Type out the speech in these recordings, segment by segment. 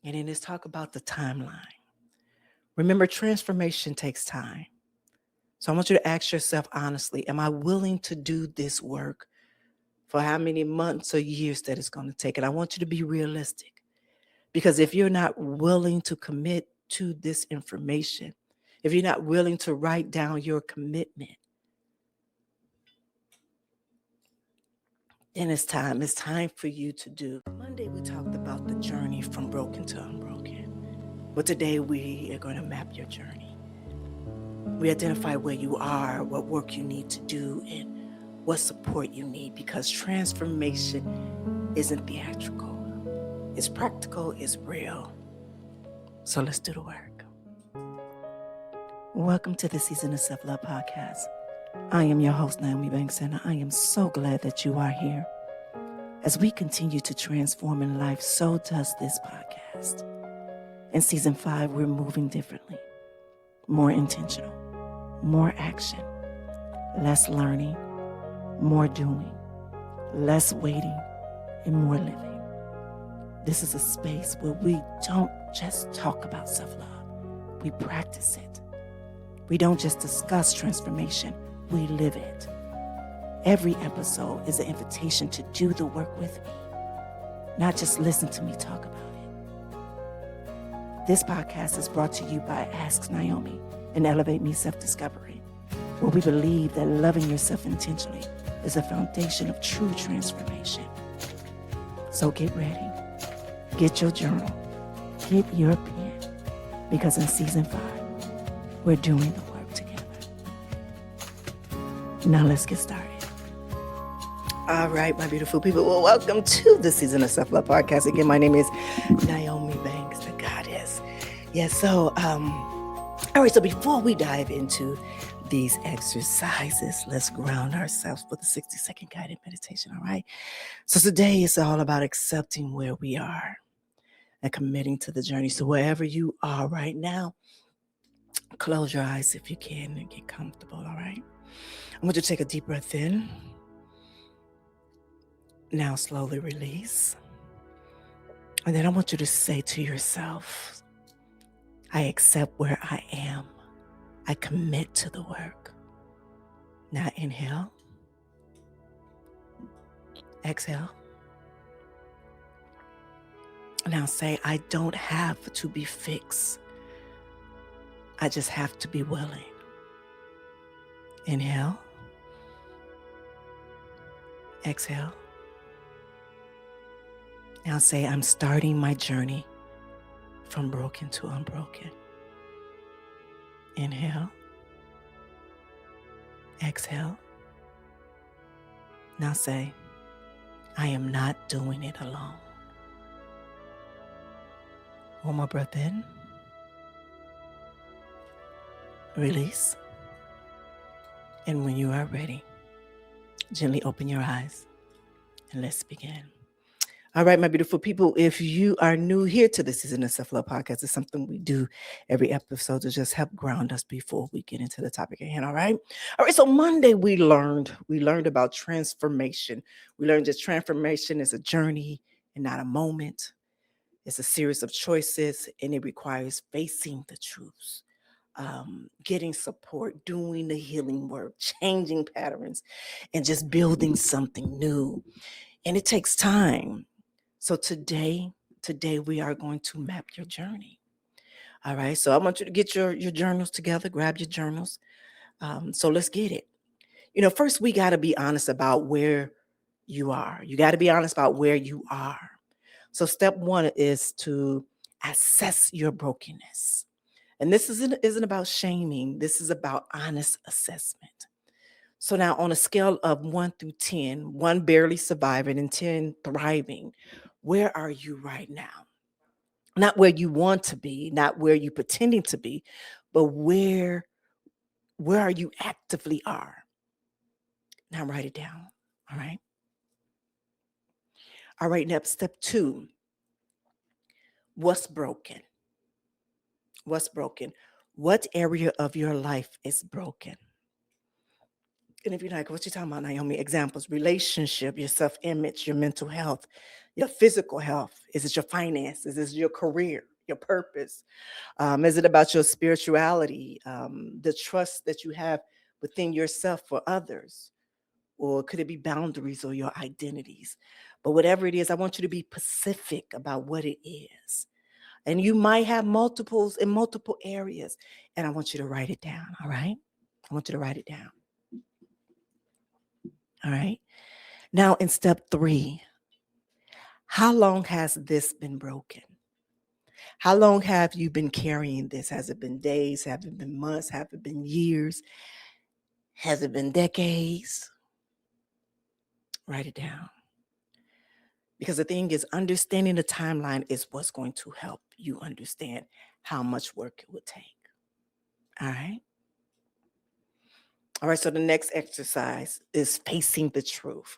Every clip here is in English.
And then let's talk about the timeline. Remember, transformation takes time. So I want you to ask yourself honestly, am I willing to do this work for how many months or years that it's going to take? And I want you to be realistic. Because if you're not willing to commit to this information, if you're not willing to write down your commitment, then it's time. It's time for you to do. Monday, we talked about the journey from broken to unbroken. But today, we are going to map your journey. We identify where you are, what work you need to do, and what support you need, because transformation isn't theatrical. It's practical, it's real. So let's do the work. Welcome to the Season of Self-Love Podcast. I am your host, Nyomi Banks, and I am so glad that you are here. As we continue to transform in life, so does this podcast. In Season 5, we're moving differently, more intentional, more action, less learning, more doing, less waiting, and more living. This is a space where we don't just talk about self-love, we practice it. We don't just discuss transformation, we live it. Every episode is an invitation to do the work with me, not just listen to me talk about it. This podcast is brought to you by Ask Nyomi and Elevate Me Self-Discovery, where we believe that loving yourself intentionally is a foundation of true transformation. So get ready, get your journal, get your pen, because in Season 5, we're doing the work together. Now let's get started. All right, my beautiful people. Well, welcome to the Season of Self-Love Podcast. Again, my name is Nyomi Banks, the goddess. All right, so before we dive into these exercises, let's ground ourselves with a 60-second guided meditation, all right? So today is all about accepting where we are and committing to the journey. So wherever you are right now, close your eyes if you can and get comfortable, all right? I want you to take a deep breath in. Now slowly release. And then I want you to say to yourself, I accept where I am. I commit to the work. Now inhale. Exhale. Now say, I don't have to be fixed. I just have to be willing. Inhale. Exhale. Now say, I'm starting my journey from broken to unbroken. Inhale. Exhale. Now say, I am not doing it alone. One more breath in. Release. And when you are ready, gently open your eyes and let's begin. All right, my beautiful people, if you are new here to the Season of Self-Love Podcast, it's something we do every episode to just help ground us before we get into the topic at hand, all right? All right, so Monday we learned about transformation. We learned that transformation is a journey and not a moment. It's a series of choices, and it requires facing the truths, getting support, doing the healing work, changing patterns, and just building something new. And it takes time. So today we are going to map your journey. All right. So I want you to get your journals together, grab your journals. So let's get it. First we got to be honest about where you are. You got to be honest about where you are. So step one is to assess your brokenness. And this isn't about shaming. This is about honest assessment. So now on a scale of 1 through 10, 1 barely surviving and 10 thriving, where are you right now? Not where you want to be, not where you're pretending to be, but where are you actively are? Now write it down. All right. All right. Now step 2. What's broken? What's broken? What area of your life is broken? And if you're like, what you talking about, Nyomi? Examples: relationship, your self-image, your mental health, your physical health. Is it your finances? Is it your career, your purpose? Is it about your spirituality, the trust that you have within yourself for others? Or could it be boundaries or your identities? But whatever it is, I want you to be specific about what it is. And you might have multiples in multiple areas. And I want you to write it down. All right. I want you to write it down. All right. Now, in step 3, how long has this been broken? How long have you been carrying this? Has it been days? Have it been months? Have it been years? Has it been decades? Write it down. Because the thing is, understanding the timeline is what's going to help you understand how much work it would take. All right. All right. So the next exercise is facing the truth.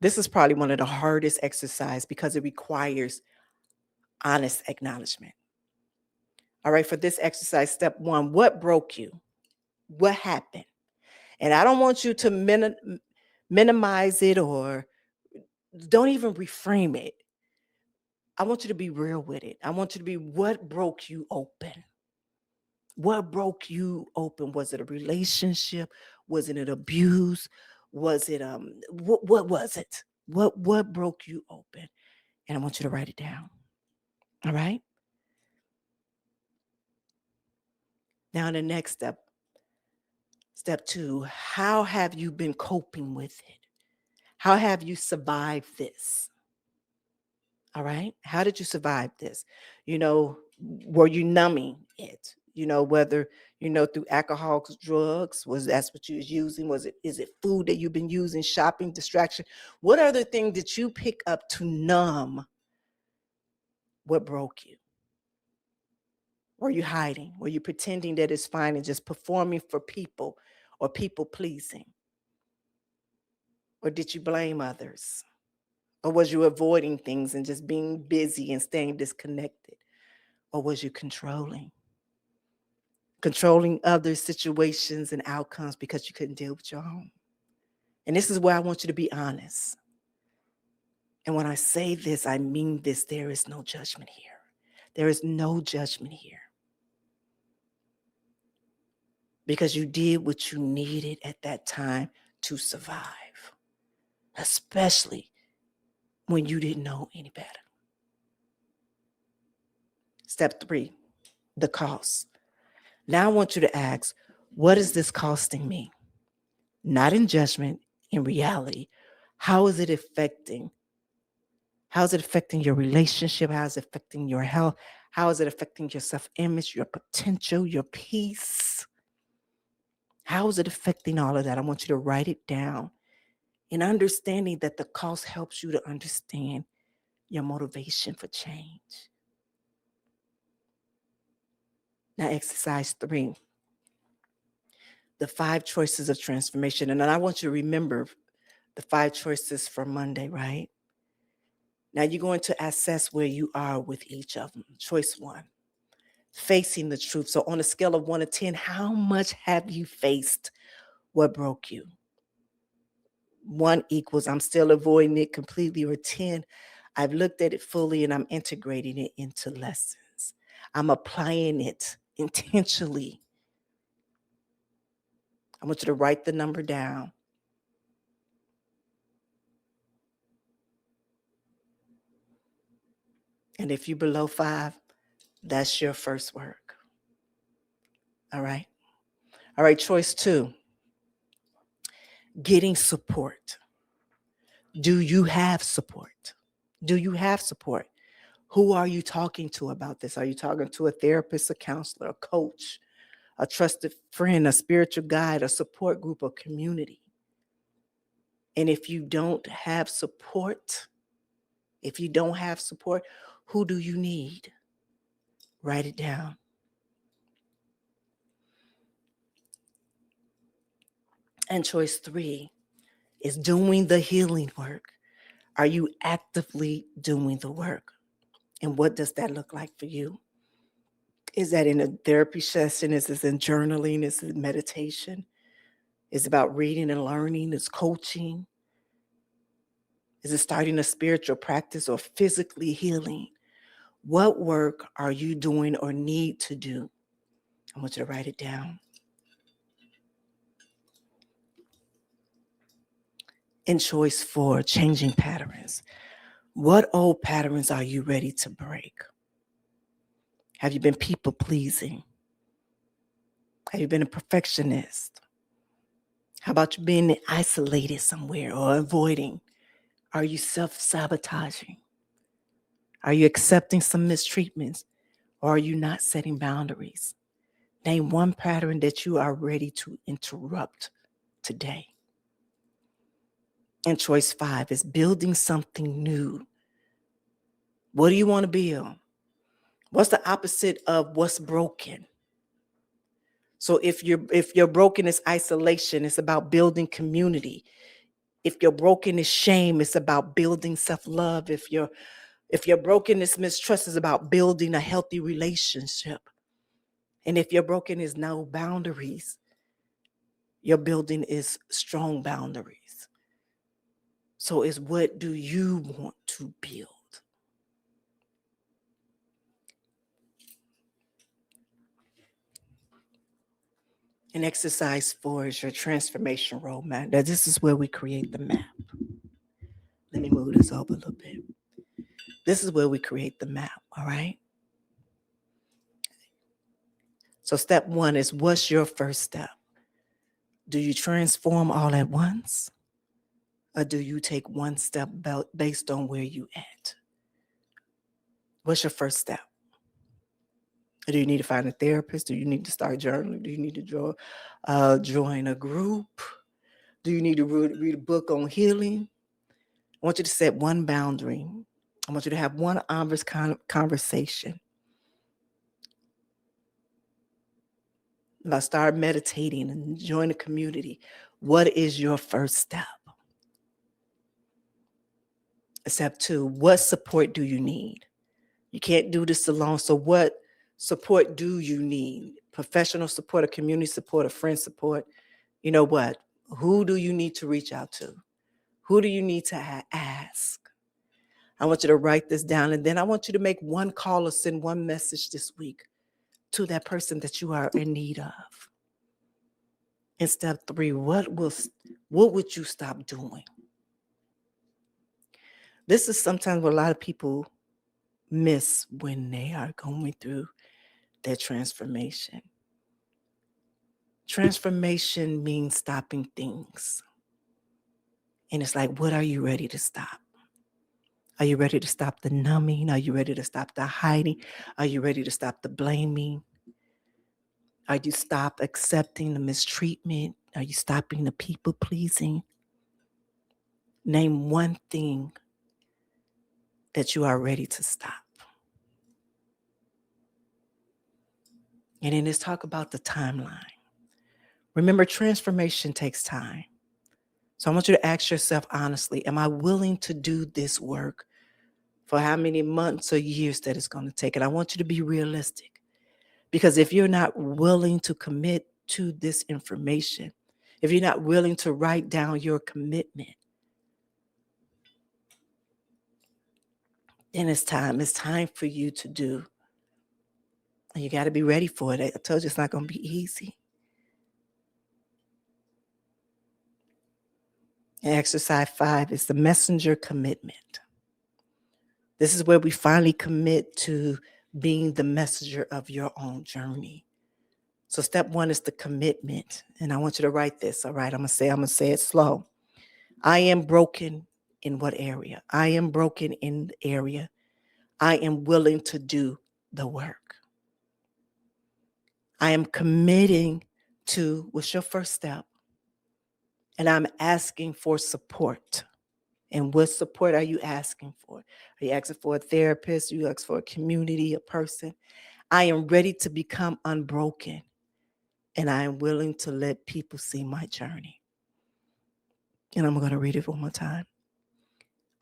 This is probably one of the hardest exercises because it requires honest acknowledgement. All right. For this exercise, step 1, what broke you? What happened? And I don't want you to minimize it or don't even reframe it. I want you to be real with it. I want you to be, what broke you open? What broke you open? Was it a relationship? Was it an abuse? Was it what was it? What broke you open? And I want you to write it down. All right? Now the next step, step 2, how have you been coping with it? How have you survived this? All right. How did you survive this? Were you numbing it? Whether, through alcohol, drugs, was that's what you was using? Is it food that you've been using, shopping, distraction? What other thing did you pick up to numb what broke you? Were you hiding? Were you pretending that it's fine and just performing for people or people pleasing? Or did you blame others? Or was you avoiding things and just being busy and staying disconnected? Or was you controlling other situations and outcomes because you couldn't deal with your own? And this is where I want you to be honest. And when I say this, I mean this. There is no judgment here. There is no judgment here. Because you did what you needed at that time to survive, especially when you didn't know any better. Step 3, the cost. Now I want you to ask, what is this costing me? Not in judgment, in reality. How is it affecting? How is it affecting your relationship? How is it affecting your health? How is it affecting your self-image, your potential, your peace? How is it affecting all of that? I want you to write it down. And understanding that the cost helps you to understand your motivation for change. Now, exercise 3, the 5 choices of transformation. And then I want you to remember the 5 choices for Monday, right? Now you're going to assess where you are with each of them. Choice 1, facing the truth. So on a scale of 1 to 10, how much have you faced what broke you? 1 equals I'm still avoiding it completely, or 10, I've looked at it fully and I'm integrating it into lessons. I'm applying it intentionally. I want you to write the number down. And if you're below 5, that's your first work. All right. All right. Choice 2, getting support. Do you have support? Do you have support? Who are you talking to about this? Are you talking to a therapist, a counselor, a coach, a trusted friend, a spiritual guide, a support group, or community? And if you don't have support, who do you need? Write it down. And choice 3 is doing the healing work. Are you actively doing the work? And what does that look like for you? Is that in a therapy session? Is this in journaling? Is it meditation? Is it about reading and learning? Is coaching? Is it starting a spiritual practice or physically healing? What work are you doing or need to do? I want you to write it down. In choice 4, changing patterns. What old patterns are you ready to break? Have you been people pleasing? Have you been a perfectionist? How about you being isolated somewhere or avoiding? Are you self-sabotaging? Are you accepting some mistreatments? Or are you not setting boundaries? Name one pattern that you are ready to interrupt today. And choice 5 is building something new. What do you want to build? What's the opposite of what's broken? So if you're broken is isolation, it's about building community. If you're broken is shame, it's about building self-love. If you're broken is mistrust, it's about building a healthy relationship. And if you're broken is no boundaries, your building is strong boundaries. So it's what do you want to build? And exercise 4 is your transformation roadmap. Now, this is where we create the map. Let me move this over a little bit. This is where we create the map, all right? So step 1 is what's your first step? Do you transform all at once? Or do you take one step based on where you at? What's your first step? Do you need to find a therapist? Do you need to start journaling? Do you need to join a group? Do you need to read a book on healing? I want you to set one boundary. I want you to have one honest conversation. Now start meditating and join a community. What is your first step? Step 2, what support do you need? You can't do this alone. So what support do you need? Professional support, a community support, a friend support. You know what? Who do you need to reach out to? Who do you need to ask? I want you to write this down, and then I want you to make one call or send one message this week to that person that you are in need of. And step 3, what would you stop doing? This is sometimes what a lot of people miss when they are going through their transformation. Transformation means stopping things. And it's like, what are you ready to stop? Are you ready to stop the numbing? Are you ready to stop the hiding? Are you ready to stop the blaming? Are you stop accepting the mistreatment? Are you stopping the people pleasing? Name one thing that you are ready to stop. And then let's talk about the timeline. Remember, transformation takes time. So I want you to ask yourself honestly, am I willing to do this work for how many months or years that it's going to take? And I want you to be realistic. Because if you're not willing to commit to this information, if you're not willing to write down your commitment, then it's time. It's time for you to do. And you got to be ready for it. I told you it's not going to be easy. And exercise 5 is the messenger commitment. This is where we finally commit to being the messenger of your own journey. So step 1 is the commitment. And I want you to write this. All right. I'm going to say it slow. I am broken in what area? I am broken in the area. I am willing to do the work. I am committing to what's your first step? And I'm asking for support. And what support are you asking for? Are you asking for a therapist? Are you asking for a community, a person? I am ready to become unbroken. And I am willing to let people see my journey. And I'm going to read it one more time.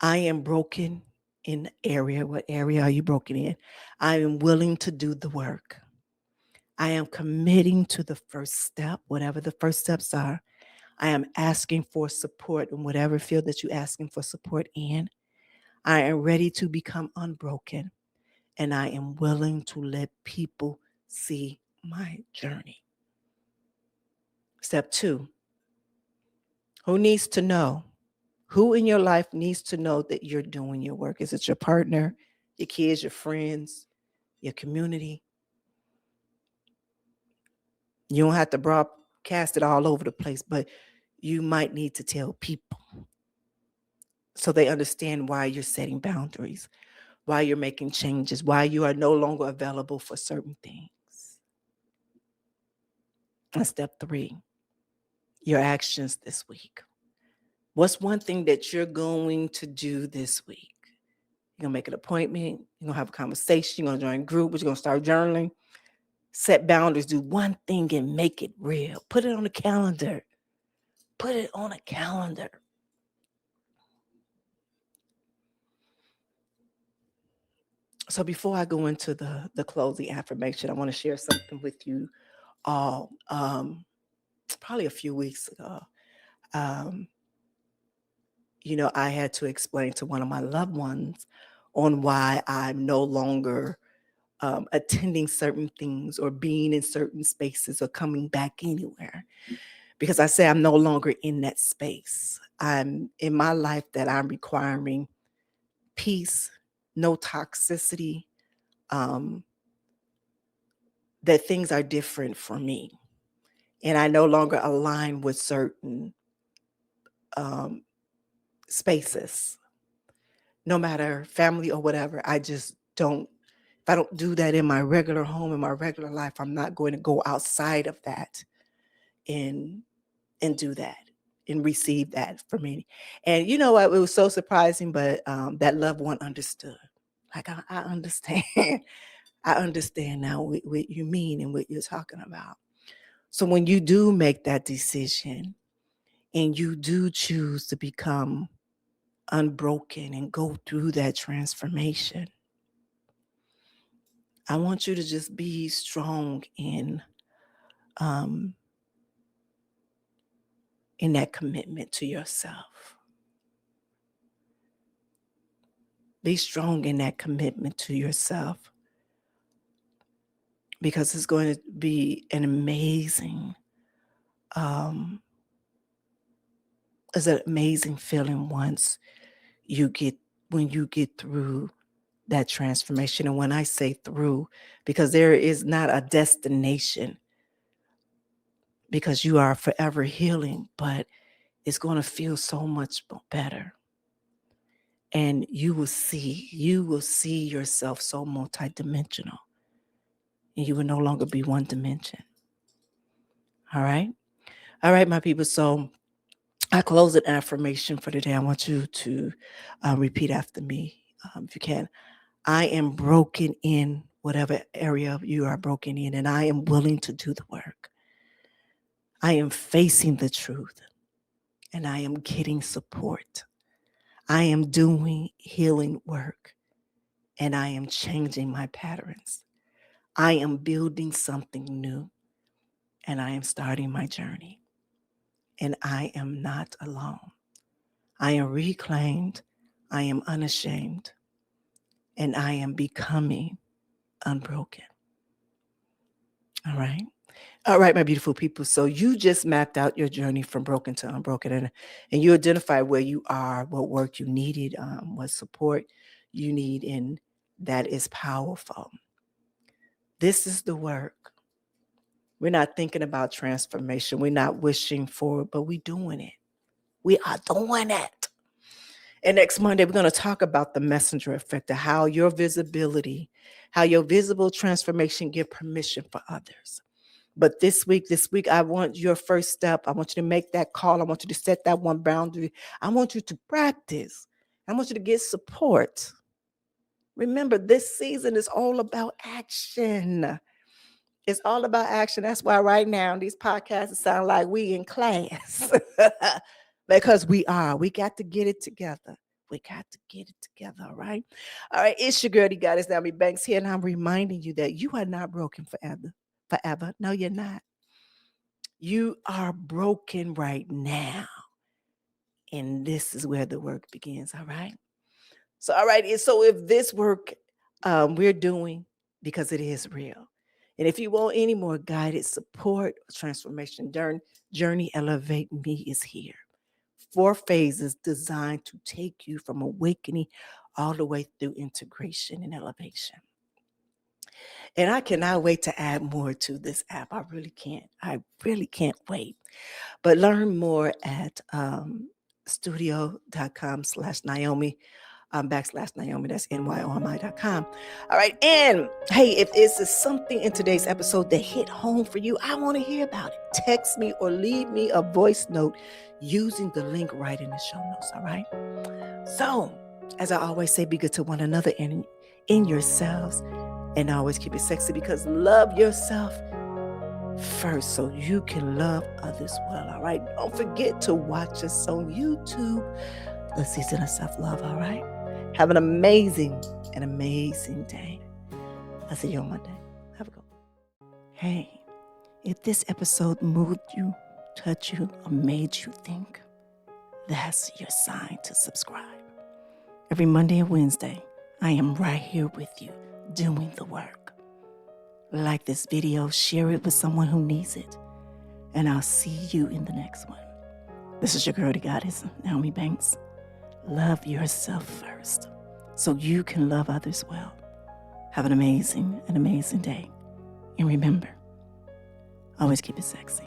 I am broken in area. What area are you broken in? I am willing to do the work. I am committing to the first step, whatever the first steps are. I am asking for support in whatever field that you're asking for support in. I am ready to become unbroken, and I am willing to let people see my journey. Step 2, who needs to know? Who in your life needs to know that you're doing your work? Is it your partner, your kids, your friends, your community? You don't have to broadcast it all over the place, but you might need to tell people so they understand why you're setting boundaries, why you're making changes, why you are no longer available for certain things. And step 3, your actions this week. What's one thing that you're going to do this week? You're going to make an appointment. You're going to have a conversation. You're going to join a group. You're going to start journaling. Set boundaries. Do one thing and make it real. Put it on the calendar. Put it on a calendar. So before I go into the closing affirmation, I want to share something with you all. Probably a few weeks ago, I had to explain to one of my loved ones on why I'm no longer attending certain things or being in certain spaces or coming back anywhere. Because I say I'm no longer in that space. I'm in my life that I'm requiring peace, no toxicity, that things are different for me. And I no longer align with certain spaces, no matter family or whatever. I just don't, if I don't do that in my regular home, in my regular life, I'm not going to go outside of that and do that and receive that for me. And you know what? It was so surprising, but that loved one understood. Like, I understand. I understand now what you mean and what you're talking about. So when you do make that decision and you do choose to become unbroken and go through that transformation, I want you to just be strong in that commitment to yourself. Be strong in that commitment to yourself, because it's going to be an amazing, it's an amazing feeling when you get through that transformation. And when I say through, because there is not a destination, because you are forever healing, but it's going to feel so much better. And you will see yourself so multidimensional, and you will no longer be one dimension. All right. All right, my people. So I close an affirmation for today. I want you to repeat after me, if you can. I am broken in whatever area you are broken in, and I am willing to do the work. I am facing the truth, and I am getting support. I am doing healing work, and I am changing my patterns. I am building something new, and I am starting my journey. And I am not alone. I am reclaimed. I am unashamed, and I am becoming unbroken. All right. All right, my beautiful people. So you just mapped out your journey from broken to unbroken, and you identified where you are, what work you needed, what support you need, and that is powerful. This is the work. We're not thinking about transformation. We're not wishing for it, but we're doing it. We are doing it. And next Monday, we're going to talk about the messenger effect, of how your visibility, how your visible transformation give permission for others. But this week, I want your first step. I want you to make that call. I want you to set that one boundary. I want you to practice. I want you to get support. Remember, this season is all about action. It's all about action. That's why right now these podcasts sound like we in class. Because we are. We got to get it together. We got to get it together, all right? All right, it's your girl, the goddess Nyomi Banks here, and I'm reminding you that you are not broken forever. Forever. No, you're not. You are broken right now. And this is where the work begins, all right? So, all right. So if this work we're doing because it is real. And if you want any more guided support, transformation journey, Elevate Me is here. 4 phases designed to take you from awakening all the way through integration and elevation. And I cannot wait to add more to this app. I really can't. I really can't wait. But learn more at studio.com/Nyomi. /Nyomi, that's NYOMI.com. All right. And hey, if this is something in today's episode that hit home for you, I want to hear about it. Text me or leave me a voice note using the link right in the show notes. All right. So, as I always say, be good to one another and in yourselves, and always keep it sexy, because love yourself first so you can love others well. All right. Don't forget to watch us on YouTube, The Season of Self-Love. All right. Have an amazing day. I'll see you on Monday. Have a good one. Hey, if this episode moved you, touched you, or made you think, that's your sign to subscribe. Every Monday and Wednesday, I am right here with you doing the work. Like this video, share it with someone who needs it, and I'll see you in the next one. This is your girl, the goddess, Nyomi Banks. Love yourself first so you can love others well. Have an amazing day. And remember, always keep it sexy.